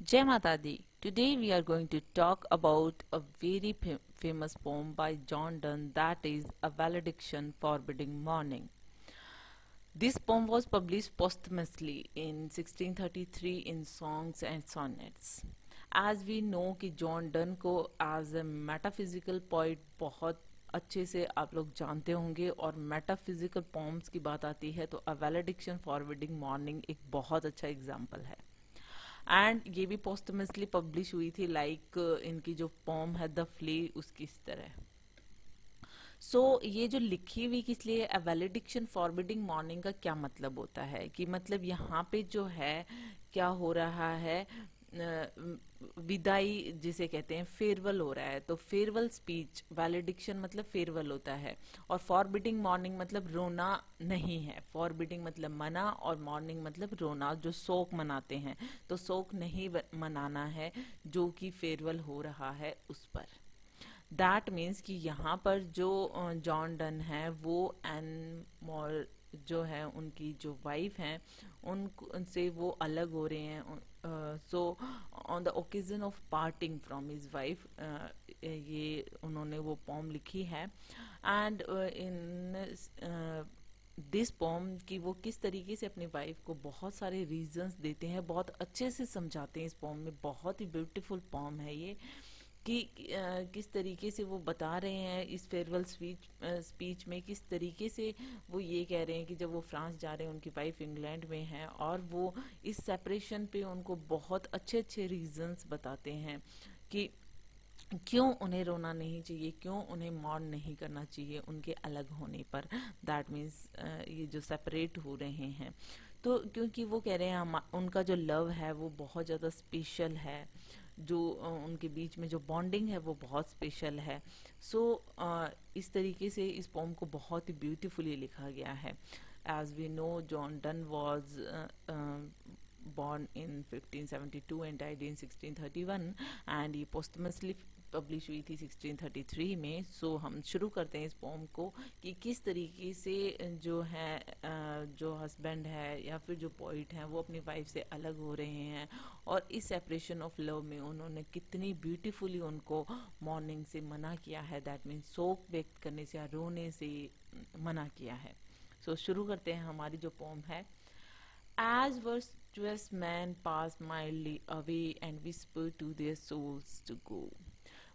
Jai Mata Di. Today we are going to talk about a very famous poem by John Donne, that is A Valediction Forbidding Morning. This poem was published posthumously in 1633 in Songs and Sonnets. As we know कि John Donne को as a metaphysical poet बहुत अच्छे से आप लोग जानते होंगे, और मेटाफिजिकल पोम्स की बात आती है तो अ वैलेडिक्शन फॉरवर्डिंग मॉर्निंग एक बहुत अच्छा एग्जाम्पल है। एंड ये भी पोस्टमसली पब्लिश हुई थी, लाइक इनकी जो पोम है द फ्ली उसकी इस तरह। ये जो लिखी हुई किस लिए अ वैलिडिक्शन फॉरबिडिंग मॉर्निंग का क्या मतलब होता है कि मतलब यहाँ पे जो है क्या हो रहा है, विदाई जिसे कहते हैं फेयरवेल हो रहा है। तो फेयरवेल स्पीच, वैलिडिक्शन मतलब फेयरवेल होता है, और फॉरबिडिंग मॉर्निंग मतलब रोना नहीं है। फॉरबिडिंग मतलब मना, और मॉर्निंग मतलब रोना, जो शोक मनाते हैं। तो शोक नहीं मनाना है जो कि फेयरवेल हो रहा है उस पर। दैट मीन्स कि यहाँ पर जो जॉन डन है वो एन मॉल जो है उनकी जो वाइफ हैं उनसे वो अलग हो रहे हैं। So on the occasion of parting from his wife, ये उन्होंने वो पोम लिखी है। एंड इन दिस पोम कि वो किस तरीके से अपनी वाइफ को बहुत सारे रीजंस देते हैं, बहुत अच्छे से समझाते हैं। इस पोम में बहुत ही ब्यूटीफुल पोम है ये, कि किस तरीके से वो बता रहे हैं इस फेयरवेल स्पीच में, किस तरीके से वो ये कह रहे हैं कि जब वो फ्रांस जा रहे हैं, उनकी वाइफ इंग्लैंड में है, और वो इस सेपरेशन पे उनको बहुत अच्छे अच्छे रीजंस बताते हैं कि क्यों उन्हें रोना नहीं चाहिए, क्यों उन्हें मौन नहीं करना चाहिए उनके अलग होने पर। दैट मीन्स ये जो सेपरेट हो रहे हैं, तो क्योंकि वो कह रहे हैं उनका जो लव है वो बहुत ज़्यादा स्पेशल है, जो उनके बीच में जो बॉन्डिंग है वो बहुत स्पेशल है। इस तरीके से इस पोम को बहुत ही ब्यूटीफुली लिखा गया है। As we know John Donne was born in 1572 and died in 1631, and ये पोस्टमसली पब्लिश हुई थी 1633 में। हम शुरू करते हैं इस पोम को कि किस तरीके से जो है जो हस्बैंड है या फिर जो पोइट हैं वो अपनी वाइफ से अलग हो रहे हैं, और इस सेपरेशन ऑफ लव में उन्होंने कितनी ब्यूटीफुली उनको मॉर्निंग से मना किया है। दैट मीन्स शोक व्यक्त करने से या रोने से मना किया है। शुरू करते हैं हमारी जो पोम है। As virtuous men pass mildly away and whisper to their souls to go.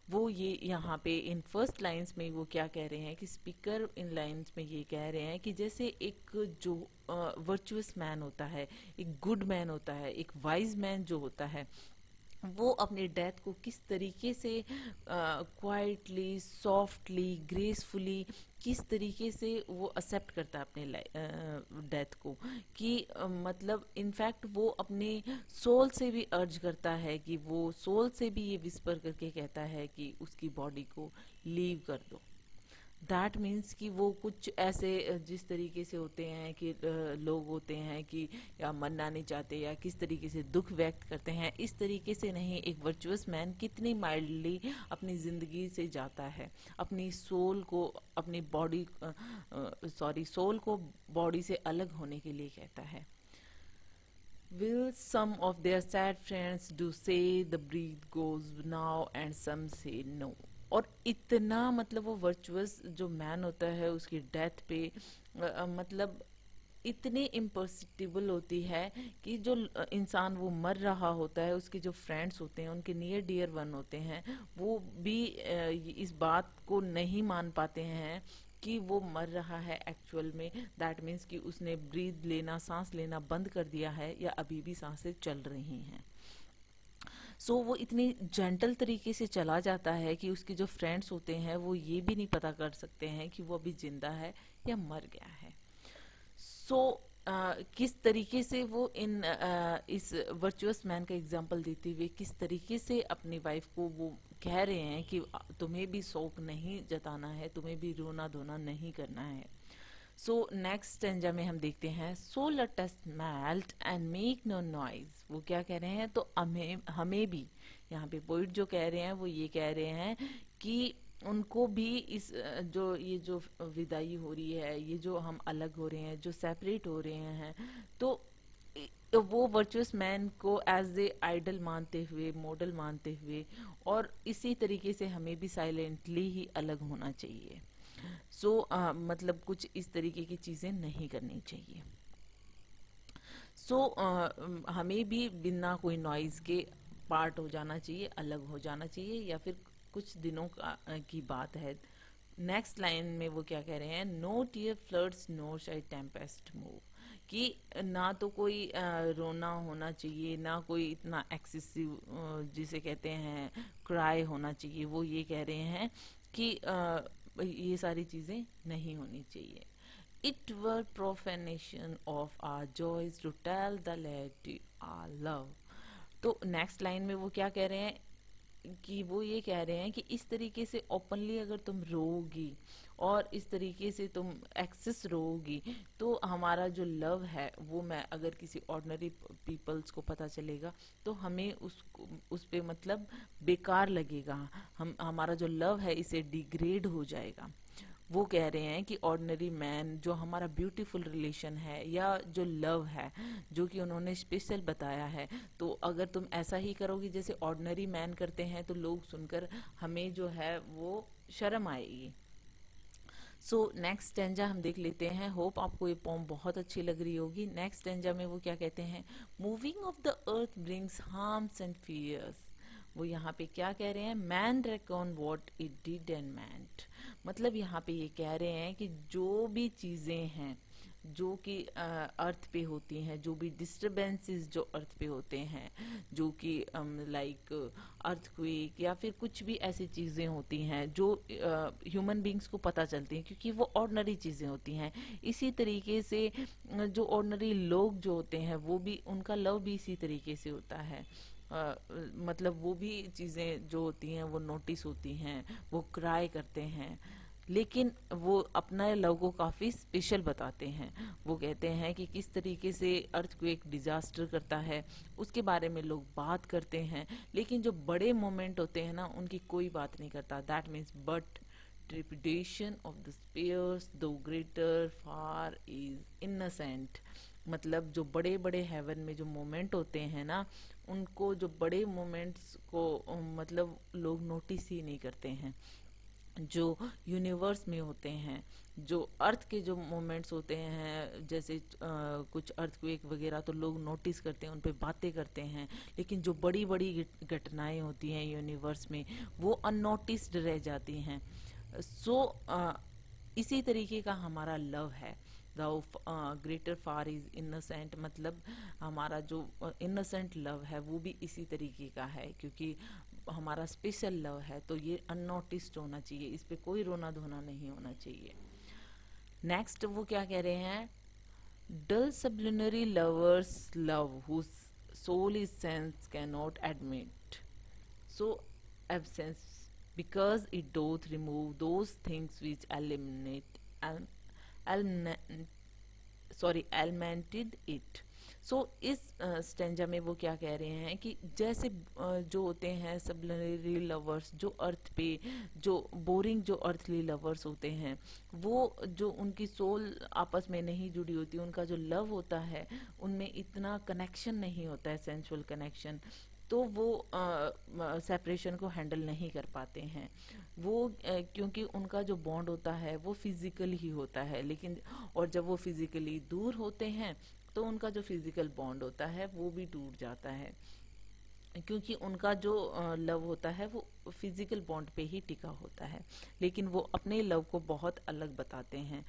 वो ये यहाँ पे इन फर्स्ट लाइंस में वो क्या कह रहे हैं कि स्पीकर इन लाइंस में ये कह रहे हैं कि जैसे एक जो वर्चुअस मैन होता है, एक गुड मैन होता है, एक वाइज मैन जो होता है, वो अपने डेथ को किस तरीके से क्वाइटली, सॉफ्टली, ग्रेसफुली, किस तरीके से वो एक्सेप्ट करता है अपने डेथ को, कि मतलब इनफैक्ट वो अपने सोल से भी अर्ज करता है, कि वो सोल से भी ये विस्पर करके कहता है कि उसकी बॉडी को लीव कर दो। दैट मीन्स कि वो कुछ ऐसे जिस तरीके से होते हैं कि लोग होते हैं कि या मरना नहीं चाहते या किस तरीके से दुख व्यक्त करते हैं, इस तरीके से नहीं। एक वर्चुअस मैन कितनी माइल्डली अपनी ज़िंदगी से जाता है, अपनी सोल को, अपनी बॉडी सोल को बॉडी से अलग होने के लिए कहता है। Will some of their sad friends do say the breath goes now and some say no? और इतना मतलब वो वर्चुअस जो मैन होता है उसकी डेथ पे मतलब इतनी इम्पर्सिटिबल होती है कि जो इंसान वो मर रहा होता है, उसके जो फ्रेंड्स होते हैं, उनके नियर डियर वन होते हैं, वो भी इस बात को नहीं मान पाते हैं कि वो मर रहा है एक्चुअल में। दैट मीन्स कि उसने ब्रीथ लेना, सांस लेना बंद कर दिया है या अभी भी सांसें चल रही हैं। वो इतनी जेंटल तरीके से चला जाता है कि उसके जो फ्रेंड्स होते हैं वो ये भी नहीं पता कर सकते हैं कि वो अभी जिंदा है या मर गया है। किस तरीके से वो इस वर्चुअस मैन का एग्जाम्पल देते हुए किस तरीके से अपनी वाइफ को वो कह रहे हैं कि तुम्हें भी शोक नहीं जताना है, तुम्हें भी रोना धोना नहीं करना है। नेक्स्ट स्टेंजा में हम देखते हैं, so let us melt and make no noise. वो क्या कह रहे हैं, तो हमें भी, यहाँ पे पोइट जो कह रहे हैं वो ये कह रहे हैं कि उनको भी इस जो ये जो विदाई हो रही है, ये जो हम अलग हो रहे हैं, जो सेपरेट हो रहे हैं, तो वो वर्चुअस मैन को एज ए आइडल मानते हुए, मॉडल मानते हुए, और इसी तरीके से हमें भी साइलेंटली ही अलग होना चाहिए। मतलब कुछ इस तरीके की चीजें नहीं करनी चाहिए। हमें भी बिना कोई नॉइज के पार्ट हो जाना चाहिए, अलग हो जाना चाहिए, या फिर कुछ दिनों की बात है। नेक्स्ट लाइन में वो क्या कह रहे हैं, नो टीयर फ्लड्स नो शाई टेम्पेस्ट मूव, कि ना तो कोई रोना होना चाहिए, ना कोई इतना एक्सेसिव जिसे कहते हैं क्राई होना चाहिए। वो ये कह रहे हैं कि ये सारी चीजें नहीं होनी चाहिए। It were profanation of our joys to tell the lady our love. तो नेक्स्ट लाइन में वो क्या कह रहे हैं कि वो ये कह रहे हैं कि इस तरीके से ओपनली अगर तुम रोगी और इस तरीके से तुम एक्सेस रोगी, तो हमारा जो लव है वो, मैं अगर किसी ऑर्डिनरी पीपल्स को पता चलेगा तो हमें उस पे मतलब बेकार लगेगा, हम हमारा जो लव है इसे डिग्रेड हो जाएगा। वो कह रहे हैं कि ऑर्डिनरी मैन जो हमारा ब्यूटीफुल रिलेशन है या जो लव है जो कि उन्होंने स्पेशल बताया है, तो अगर तुम ऐसा ही करोगी जैसे ऑर्डिनरी मैन करते हैं तो लोग सुनकर हमें जो है वो शर्म आएगी। नेक्स्ट स्टेंजा हम देख लेते हैं। होप आपको ये पोम बहुत अच्छी लग रही होगी। नेक्स्ट स्टेंजा में वो क्या कहते हैं, moving of the earth brings harms and fears. वो यहाँ पे क्या कह रहे हैं, man reckon what it did and meant. मतलब यहाँ पे ये कह रहे हैं कि जो भी चीजें हैं जो कि अर्थ पे होती हैं, जो भी डिस्टरबेंसेस जो अर्थ पे होते हैं, जो कि लाइक अर्थक्वेक या फिर कुछ भी ऐसी चीज़ें होती हैं जो ह्यूमन बींग्स को पता चलती हैं क्योंकि वो ऑर्डनरी चीज़ें होती हैं। इसी तरीके से जो ऑर्डनरी लोग जो होते हैं वो भी, उनका लव भी इसी तरीके से होता है। मतलब वो भी चीज़ें जो होती हैं वो नोटिस होती हैं, वो क्राई करते हैं, लेकिन वो अपना लव को काफ़ी स्पेशल बताते हैं। वो कहते हैं कि किस तरीके से अर्थक्वेक डिजास्टर करता है उसके बारे में लोग बात करते हैं, लेकिन जो बड़े मोमेंट होते हैं ना उनकी कोई बात नहीं करता। That means but trepidation of the spheres though greater far is innocent. मतलब जो बड़े बड़े हेवन में जो मोमेंट होते हैं ना, उनको, जो बड़े मोमेंट्स को मतलब लोग नोटिस ही नहीं करते हैं। जो यूनिवर्स में होते हैं, जो अर्थ के जो मोमेंट्स होते हैं, जैसे कुछ अर्थक्वेक वगैरह, तो लोग नोटिस करते हैं, उन पे बातें करते हैं, लेकिन जो बड़ी बड़ी घटनाएं होती हैं यूनिवर्स में वो अननोटिस्ड रह जाती हैं। सो इसी तरीके का हमारा लव है। The greater far is innocent, मतलब हमारा जो इनोसेंट लव है वो भी इसी तरीके का है, क्योंकि हमारा स्पेशल लव है तो ये अननोटिस्ड होना चाहिए, इस पे कोई रोना धोना नहीं होना चाहिए। नेक्स्ट वो क्या कह रहे हैं, dull sublunary lovers love whose soul is sense can not admit, so absence because it doth remove those things which eliminate al- augmented it। इस स्टेंजा में वो क्या कह रहे हैं कि जैसे जो होते हैं सबलनरी लवर्स, जो अर्थ पे जो बोरिंग जो अर्थली लवर्स होते हैं, वो जो उनकी सोल आपस में नहीं जुड़ी होती, उनका जो लव होता है उनमें इतना कनेक्शन नहीं होता है, सेंसुअल कनेक्शन, तो वो सेपरेशन को हैंडल नहीं कर पाते हैं। वो क्योंकि उनका जो बॉन्ड होता है वो फिजिकल ही होता है, लेकिन और जब वो फिजिकली दूर होते हैं तो उनका जो फिजिकल बॉन्ड होता है वो भी टूट जाता है, क्योंकि उनका जो लव होता है वो फिजिकल बॉन्ड पे ही टिका होता है, लेकिन वो अपने लव को बहुत अलग बताते हैं।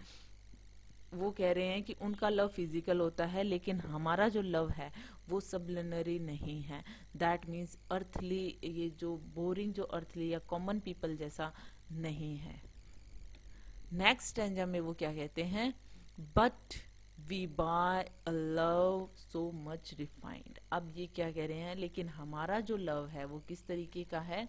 वो कह रहे हैं कि उनका लव फिजिकल होता है लेकिन हमारा जो लव है वो सबलिनरी नहीं है। दैट मीन्स अर्थली, ये जो बोरिंग जो अर्थली या कॉमन पीपल जैसा नहीं है। नेक्स्ट स्टैंजा में वो क्या कहते हैं, but we by a love so much refined. अब ये क्या कह रहे हैं, लेकिन हमारा जो लव है वो किस तरीके का है,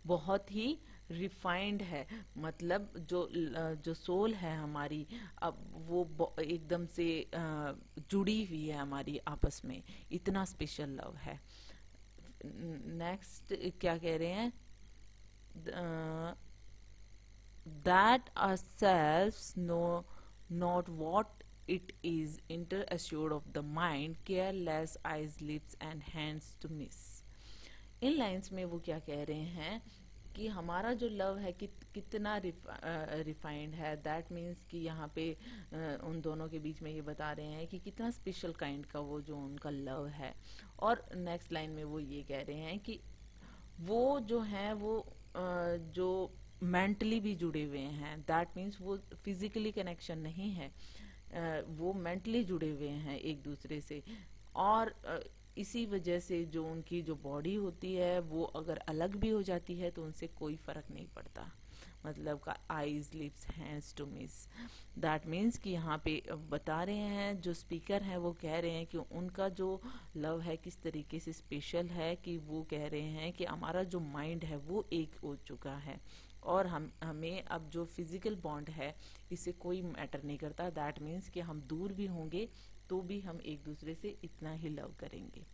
बहुत ही रिफाइंड है। मतलब जो सोल है हमारी, अब वो एकदम से जुड़ी हुई है हमारी आपस में, इतना स्पेशल लव है। नेक्स्ट क्या कह रहे हैं, that ourselves know not what it is interassured of the mind, careless eyes, lips and hands to miss. In lines में वो क्या कह रहे हैं कि हमारा जो लव है कितना रिफाइंड है, दैट मीन्स कि यहाँ पे उन दोनों के बीच में ये बता रहे हैं कि कितना स्पेशल काइंड का वो जो उनका लव है। और नेक्स्ट लाइन में वो ये कह रहे हैं कि वो जो है वो जो मेंटली भी जुड़े हुए हैं, दैट मीन्स वो फिजिकली कनेक्शन नहीं है, वो मेंटली जुड़े हुए हैं एक दूसरे से। और इसी वजह से जो उनकी जो बॉडी होती है वो अगर अलग भी हो जाती है तो उनसे कोई फर्क नहीं पड़ता। मतलब का eyes, lips, hands to miss, that means कि यहाँ पे बता रहे हैं, जो स्पीकर हैं वो कह रहे हैं कि उनका जो लव है किस तरीके से स्पेशल है, कि वो कह रहे हैं कि हमारा जो माइंड है वो एक हो चुका है और हमें अब जो फिजिकल बॉन्ड है इससे कोई मैटर नहीं करता। दैट मीन्स कि हम दूर भी होंगे तो भी हम एक दूसरे से इतना ही लव करेंगे।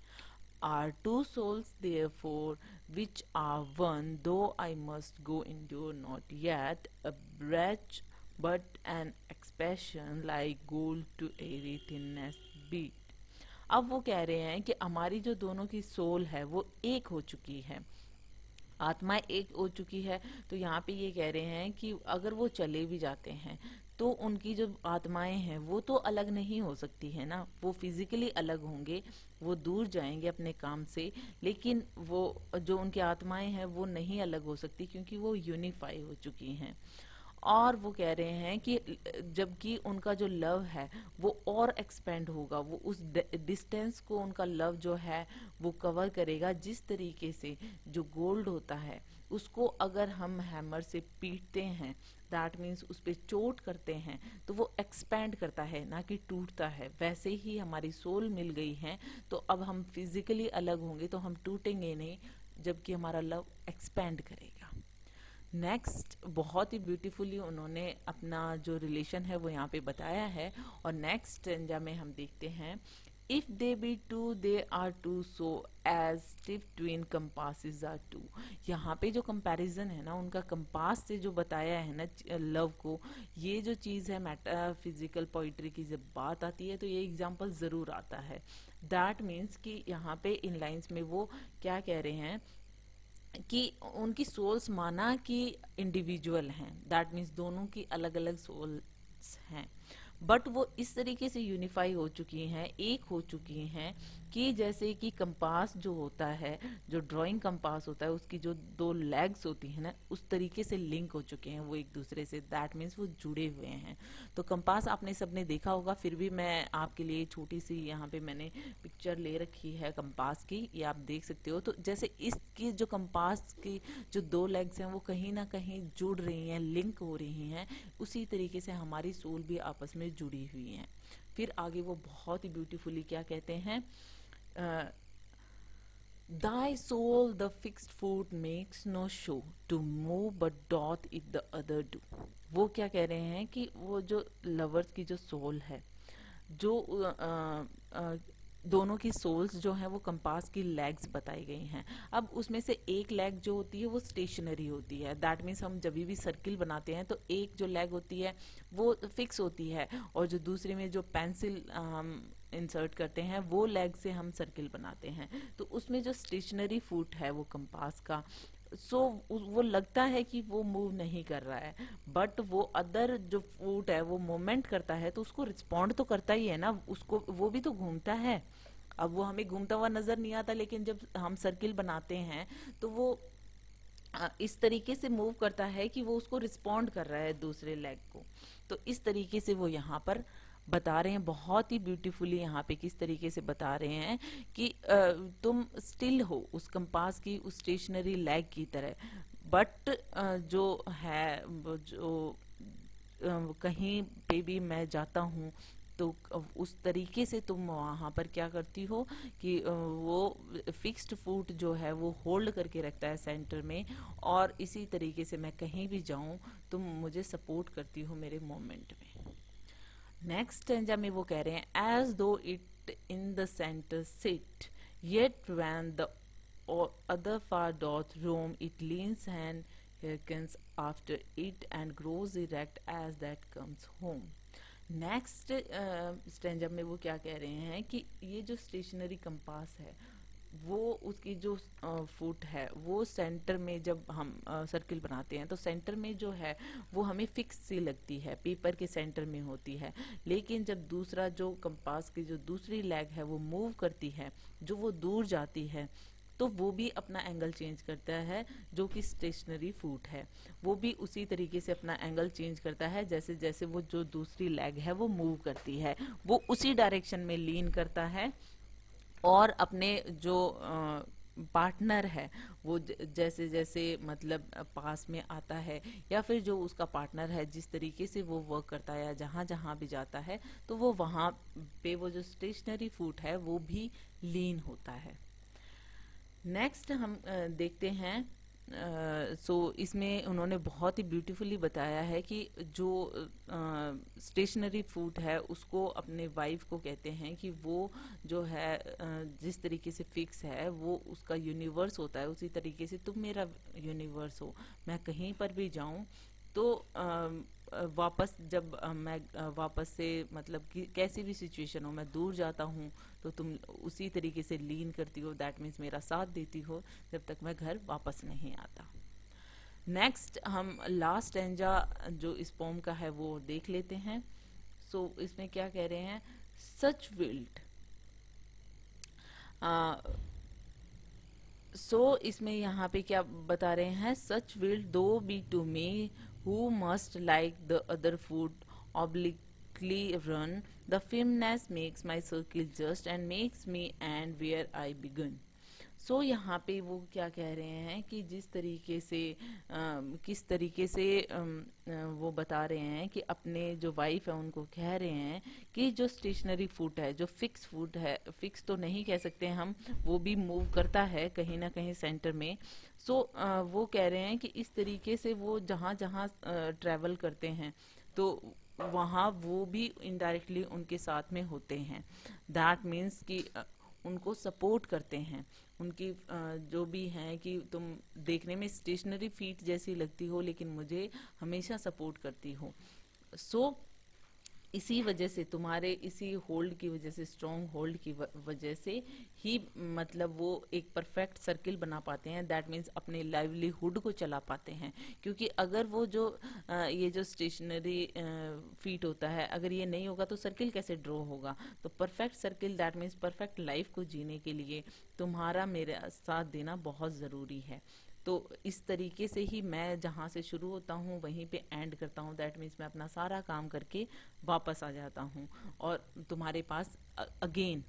Are two souls therefore which are one, though I must go endure not yet a breath but an expression like gold to airy thinness beat. अब वो कह रहे हैं कि हमारी जो दोनों की सोल है वो एक हो चुकी है, आत्मा एक हो चुकी है। तो यहाँ पे ये कह रहे हैं कि अगर वो चले भी जाते हैं तो उनकी जो आत्माएं हैं वो तो अलग नहीं हो सकती है ना, वो फिजिकली अलग होंगे, वो दूर जाएंगे अपने काम से, लेकिन वो जो उनकी आत्माएं हैं वो नहीं अलग हो सकती क्योंकि वो यूनिफाई हो चुकी हैं। और वो कह रहे हैं कि जबकि उनका जो लव है वो और एक्सपेंड होगा, वो उस डिस्टेंस को उनका लव जो है वो कवर करेगा। जिस तरीके से जो गोल्ड होता है उसको अगर हम हैमर से पीटते हैं, दैट मीन्स उस पर चोट करते हैं तो वो एक्सपैंड करता है ना कि टूटता है, वैसे ही हमारी सोल मिल गई है तो अब हम फिजिकली अलग होंगे तो हम टूटेंगे नहीं, जबकि हमारा लव एक्सपैंड करेगा। नेक्स्ट बहुत ही ब्यूटीफुली उन्होंने अपना जो रिलेशन है वो यहाँ पे बताया है। और नेक्स्ट स्टेंजा में हम देखते हैं, if they be two they are two so as stiff twin compasses are two. यहाँ पे जो कंपैरिजन है ना उनका कंपास से जो बताया है ना लव को, ये जो चीज़ है मेटाफिजिकल पोइट्री की जब बात आती है तो ये एग्जाम्पल ज़रूर आता है। दैट मीन्स कि यहाँ पे इन लाइन्स में वो क्या कह रहे हैं कि उनकी सोल्स माना कि इंडिविजुअल हैं, दैट मीन्स दोनों की अलग अलग सोल्स हैं, बट वो इस तरीके से यूनिफाई हो चुकी हैं, एक हो चुकी हैं कि जैसे कि कंपास जो होता है, जो ड्राइंग कंपास होता है उसकी जो दो लेग्स होती है ना उस तरीके से लिंक हो चुके हैं वो एक दूसरे से, दैट मीन्स वो जुड़े हुए हैं। तो कंपास आपने सबने देखा होगा, फिर भी मैं आपके लिए छोटी सी यहाँ पे मैंने पिक्चर ले रखी है कंपास की, ये आप देख सकते हो। तो जैसे इसकी जो कंपास की जो दो लेग्स हैं वो कहीं ना कहीं जुड़ रही हैं, लिंक हो रही हैं, उसी तरीके से हमारी सोल भी आपस में जुड़ी हुई हैं। फिर आगे वो बहुत ही ब्यूटीफुली क्या कहते हैं, Thy soul the fixed foot makes no show to move but doth it the other do. वो क्या कह रहे हैं कि वो जो लवर्स की जो सोल है, जो दोनों की सोल्स जो हैं वो कंपास की लेग्स बताई गई हैं। अब उसमें से एक लेग जो होती है वो स्टेशनरी होती है, दैट मीन्स हम जब भी सर्किल बनाते हैं तो एक जो लेग होती है वो फिक्स होती है और जो दूसरे में जो पेंसिल हम इंसर्ट करते हैं वो लेग से हम सर्किल बनाते हैं। तो उसमें जो स्टेशनरी फुट है वो कंपास का, वो लगता है कि वो मूव नहीं कर रहा है, बट वो अदर जो फूट है वो मूवमेंट करता है तो उसको रिस्पॉन्ड तो करता ही है ना, उसको वो भी तो घूमता है। अब वो हमें घूमता हुआ नजर नहीं आता, लेकिन जब हम सर्किल बनाते हैं तो वो इस तरीके से मूव करता है कि वो उसको रिस्पॉन्ड कर रहा है दूसरे लेग को। तो इस तरीके से वो यहाँ पर बता रहे हैं बहुत ही ब्यूटीफुली, यहाँ पे किस तरीके से बता रहे हैं कि तुम स्टिल हो उस कंपास की उस स्टेशनरी लेग की तरह, बट जो है जो कहीं पे भी मैं जाता हूँ तो उस तरीके से तुम वहाँ पर क्या करती हो कि वो फिक्स्ड फुट जो है वो होल्ड करके रखता है सेंटर में, और इसी तरीके से मैं कहीं भी जाऊँ तुम मुझे सपोर्ट करती हो मेरे मोमेंट में। नेक्स्ट स्टेंजा में वो कह रहे हैं, as though it in the centre sit yet when the other far doth roam, it leans and hearkens after it and grows erect as that comes home. Next stanza में वो क्या कह रहे हैं कि ये जो स्टेशनरी कंपास है वो उसकी जो फुट है वो सेंटर में, जब हम सर्किल बनाते हैं तो सेंटर में जो है वो हमें फिक्स सी लगती है, पेपर के सेंटर में होती है। लेकिन जब दूसरा जो कंपास की जो दूसरी लेग है वो मूव करती है, जो वो दूर जाती है, तो वो भी अपना एंगल चेंज करता है। जो कि स्टेशनरी फुट है वो भी उसी तरीके से अपना एंगल चेंज करता है, जैसे जैसे वो जो दूसरी लेग है वो मूव करती है, वो उसी डायरेक्शन में लीन करता है। और अपने जो पार्टनर है वो जैसे जैसे मतलब पास में आता है, या फिर जो उसका पार्टनर है जिस तरीके से वो वर्क करता है या जहाँ जहाँ भी जाता है, तो वो वहाँ पे वो जो स्टेशनरी फुट है वो भी लीन होता है। नेक्स्ट हम देखते हैं। सो इसमें उन्होंने बहुत ही ब्यूटीफुली बताया है कि जो स्टेशनरी फूड है उसको अपने वाइफ को कहते हैं कि वो जो है जिस तरीके से फिक्स है वो उसका यूनिवर्स होता है, उसी तरीके से तुम मेरा यूनिवर्स हो। मैं कहीं पर भी जाऊं तो वापस जब मैं वापस से मतलब कि कैसी भी सिचुएशन हो, मैं दूर जाता हूँ तो तुम उसी तरीके से लीन करती हो, दैट मीन्स मेरा साथ देती हो जब तक मैं घर वापस नहीं आता। नेक्स्ट हम लास्ट एंजा जो इस पोम का है वो देख लेते हैं। सो इसमें क्या कह रहे हैं, सच विल्ड। इसमें यहाँ पे क्या बता रहे हैं, such will thou be to me who must like the other foot obliquely run, the firmness makes my circle just and makes me end where I begun. यहाँ पे वो क्या कह रहे हैं कि जिस तरीके से किस तरीके से वो बता रहे हैं कि अपने जो वाइफ है उनको कह रहे हैं कि जो स्टेशनरी फूड है, जो फिक्स फूड है, फिक्स तो नहीं कह सकते हम, वो भी मूव करता है कहीं ना कहीं सेंटर में। वो कह रहे हैं कि इस तरीके से वो जहाँ जहाँ ट्रेवल करते हैं तो वहाँ वो भी इनडायरेक्टली उनके साथ में होते हैं। दैट मीन्स कि उनको सपोर्ट करते हैं। उनकी जो भी हैं कि तुम देखने में स्टेशनरी फीट जैसी लगती हो लेकिन मुझे हमेशा सपोर्ट करती हो। सो इसी वजह से, तुम्हारे इसी होल्ड की वजह से, स्ट्रॉन्ग होल्ड की वजह से ही मतलब वो एक परफेक्ट सर्किल बना पाते हैं, दैट मीन्स अपने लाइवलीहुड को चला पाते हैं। क्योंकि अगर वो जो ये जो स्टेशनरी फीट होता है, अगर ये नहीं होगा तो सर्किल कैसे ड्रॉ होगा। तो perfect circle that means perfect life को जीने के लिए तुम्हारा मेरे साथ देना बहुत ज़रूरी है। तो इस तरीके से ही मैं जहाँ से शुरू होता हूँ वहीं पे एंड करता हूँ, दैट मीन्स मैं अपना सारा काम करके वापस आ जाता हूँ और तुम्हारे पास अगेन।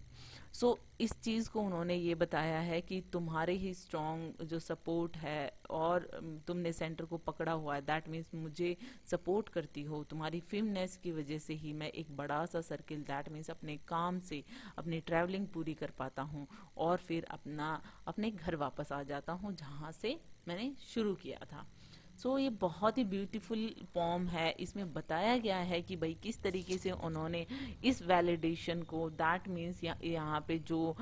इस चीज़ को उन्होंने ये बताया है कि तुम्हारे ही स्ट्रॉन्ग जो सपोर्ट है और तुमने सेंटर को पकड़ा हुआ है, दैट मीन्स मुझे सपोर्ट करती हो, तुम्हारी फिल्मनेस की वजह से ही मैं एक बड़ा सा सर्किल, दैट मीन्स अपने काम से अपनी ट्रैवलिंग पूरी कर पाता हूँ और फिर अपने घर वापस आ जाता हूँ जहाँ से मैंने शुरू किया था। ये बहुत ही ब्यूटीफुल पॉम है। इसमें बताया गया है कि भाई किस तरीके से उन्होंने इस वैलिडेशन को, दैट मीन्स यहाँ पे जो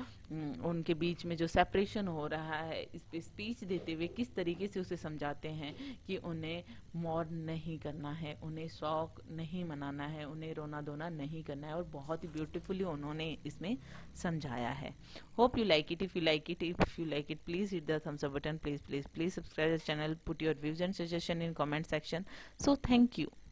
उनके बीच में जो सेपरेशन हो रहा है, इस पे स्पीच देते हुए किस तरीके से उसे समझाते हैं कि उन्हें मौन नहीं करना है, उन्हें शौक नहीं मनाना है, उन्हें रोना धोना नहीं करना है, और बहुत ही ब्यूटीफुली उन्होंने इसमें समझाया है। Hope you like it. If you like it, if you like it, please hit the thumbs up button. Please subscribe the channel. Put your views and suggestion in comment section. So thank you.